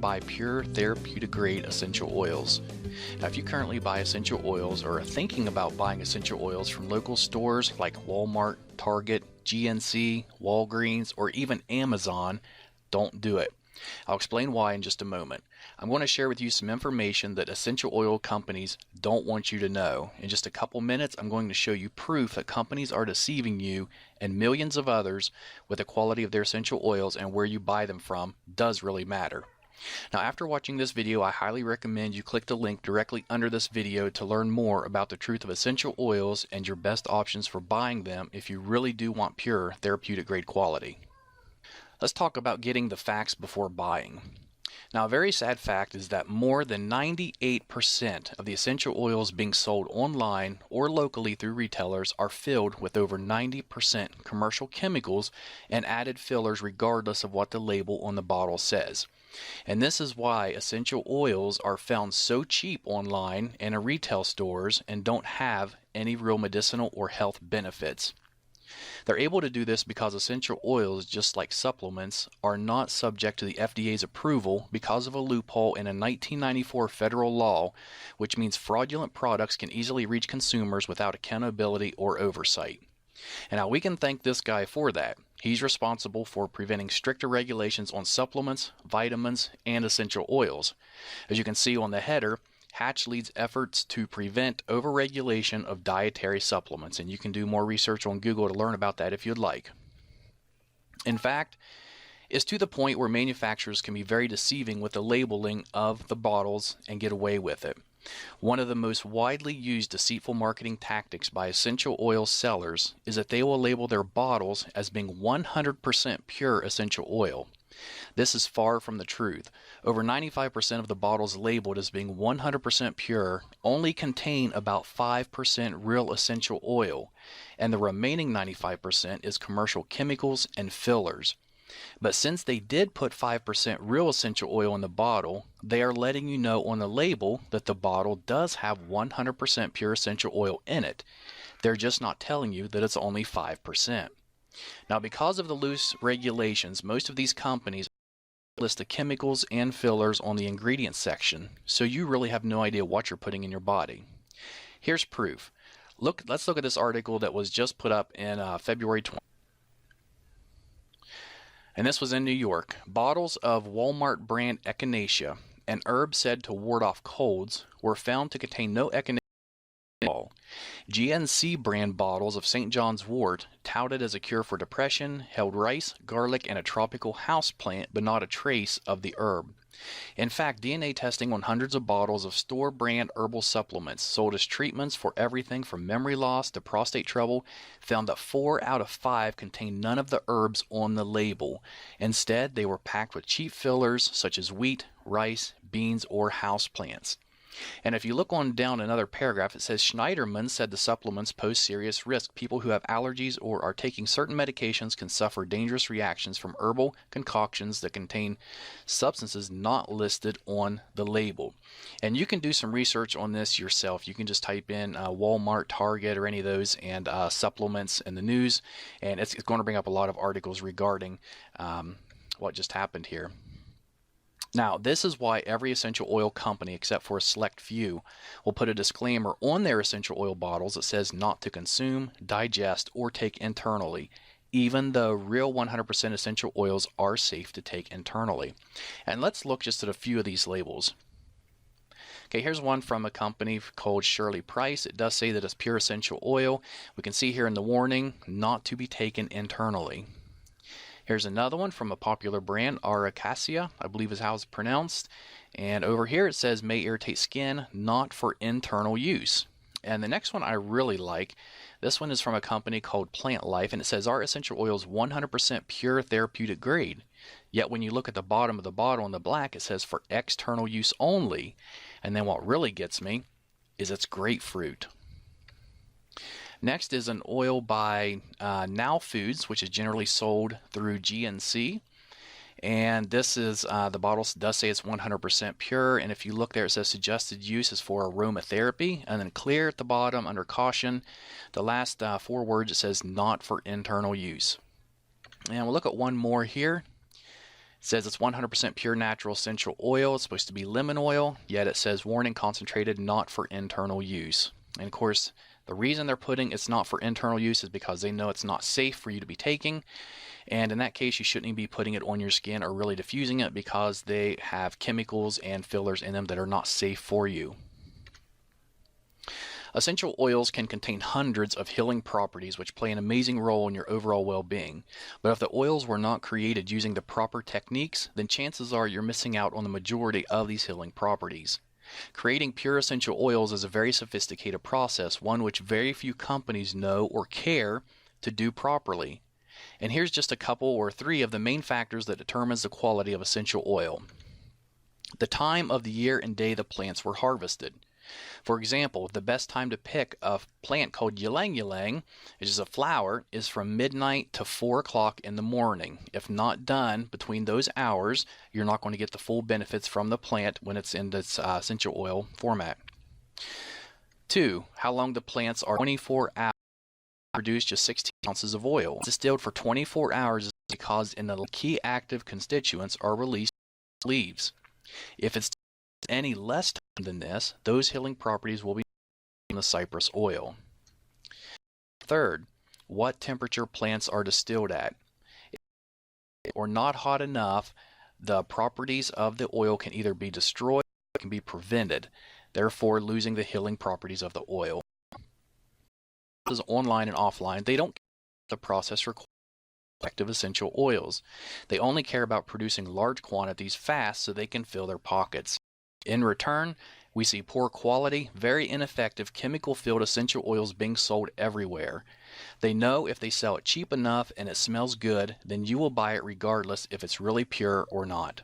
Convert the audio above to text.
buy pure therapeutic grade essential oils. Now, if you currently buy essential oils or are thinking about buying essential oils from local stores like Walmart, Target, GNC, Walgreens, or even Amazon, don't do it. I'll explain why in just a moment. I'm going to share with you some information that essential oil companies don't want you to know. In just a couple minutes, I'm going to show you proof that companies are deceiving you and millions of others with the quality of their essential oils, and where you buy them from does really matter. Now, after watching this video, I highly recommend you click the link directly under this video to learn more about the truth of essential oils and your best options for buying them if you really do want pure therapeutic grade quality. Let's talk about getting the facts before buying. Now, a very sad fact is that more than 98% of the essential oils being sold online or locally through retailers are filled with over 90% commercial chemicals and added fillers regardless of what the label on the bottle says. And this is why essential oils are found so cheap online and in retail stores and don't have any real medicinal or health benefits. They're able to do this because essential oils, just like supplements, are not subject to the FDA's approval because of a loophole in a 1994 federal law, which means fraudulent products can easily reach consumers without accountability or oversight. And now we can thank this guy for that. He's responsible for preventing stricter regulations on supplements, vitamins, and essential oils. As you can see on the header, Hatch leads efforts to prevent overregulation of dietary supplements, and you can do more research on Google to learn about that if you'd like. In fact, it's to the point where manufacturers can be very deceiving with the labeling of the bottles and get away with it. One of the most widely used deceitful marketing tactics by essential oil sellers is that they will label their bottles as being 100% pure essential oil. This is far from the truth. Over 95% of the bottles labeled as being 100% pure only contain about 5% real essential oil, and the remaining 95% is commercial chemicals and fillers. But since they did put 5% real essential oil in the bottle, they are letting you know on the label that the bottle does have 100% pure essential oil in it. They're just not telling you that it's only 5%. Now, because of the loose regulations, most of these companies list the chemicals and fillers on the ingredients section, so you really have no idea what you're putting in your body. Here's proof. Let's look at this article that was just put up in February 20th. And this was in New York. Bottles of Walmart brand echinacea, an herb said to ward off colds, were found to contain no echinacea at all. GNC brand bottles of St. John's wort, touted as a cure for depression, held rice, garlic, and a tropical house plant, but not a trace of the herb. In fact, DNA testing on hundreds of bottles of store-brand herbal supplements sold as treatments for everything from memory loss to prostate trouble found that 4 out of 5 contained none of the herbs on the label. Instead, they were packed with cheap fillers such as wheat, rice, beans, or house plants. And if you look on down another paragraph, it says Schneiderman said the supplements pose serious risk. People who have allergies or are taking certain medications can suffer dangerous reactions from herbal concoctions that contain substances not listed on the label. And you can do some research on this yourself. You can just type in Walmart, Target, or any of those, and supplements in the news, and it's going to bring up a lot of articles regarding what just happened here. Now, this is why every essential oil company, except for a select few, will put a disclaimer on their essential oil bottles that says not to consume, digest, or take internally, even though real 100% essential oils are safe to take internally. And let's look just at a few of these labels. Okay, here's one from a company called Shirley Price. It does say that it's pure essential oil. We can see here in the warning, not to be taken internally. Here's another one from a popular brand, Aracacia, I believe is how it's pronounced. And over here it says may irritate skin, not for internal use. And the next one I really like. This one is from a company called Plant Life, and it says our essential oil is 100% pure therapeutic grade. Yet when you look at the bottom of the bottle in the black, it says for external use only. And then what really gets me is it's grapefruit. Next is an oil by Now Foods, which is generally sold through GNC. And this is, the bottle does say it's 100% pure. And if you look there, it says suggested use is for aromatherapy. And then clear at the bottom under caution. The last 4 words, it says not for internal use. And we'll look at one more here. says it's 100% pure natural essential oil. It's supposed to be lemon oil, yet it says warning concentrated, not for internal use. And of course, the reason they're putting it's not for internal use is because they know it's not safe for you to be taking. And in that case, you shouldn't even be putting it on your skin or really diffusing it because they have chemicals and fillers in them that are not safe for you. Essential oils can contain hundreds of healing properties which play an amazing role in your overall well-being. But if the oils were not created using the proper techniques, then chances are you're missing out on the majority of these healing properties. Creating pure essential oils is a very sophisticated process, one which very few companies know or care to do properly. And here's just a couple or three of the main factors that determines the quality of essential oil. The time of the year and day the plants were harvested. For example, the best time to pick a plant called ylang ylang, which is a flower, is from midnight to 4 o'clock in the morning. If not done between those hours, you're not going to get the full benefits from the plant when it's in this essential oil format. 2. How long the plants are 24 hours to produce just 16 ounces of oil. Distilled for 24 hours is because in the key active constituents are released in the leaves. If it's any less time than this, those healing properties will be in the cypress oil. Third, what temperature plants are distilled at. Or not hot enough, the properties of the oil can either be destroyed or can be prevented, therefore losing the healing properties of the oil. This is online and offline. They don't care about the process required for effective essential oils. They only care about producing large quantities fast so they can fill their pockets. In return, we see poor quality, very ineffective chemical-filled essential oils being sold everywhere. They know if they sell it cheap enough and it smells good, then you will buy it regardless if it's really pure or not.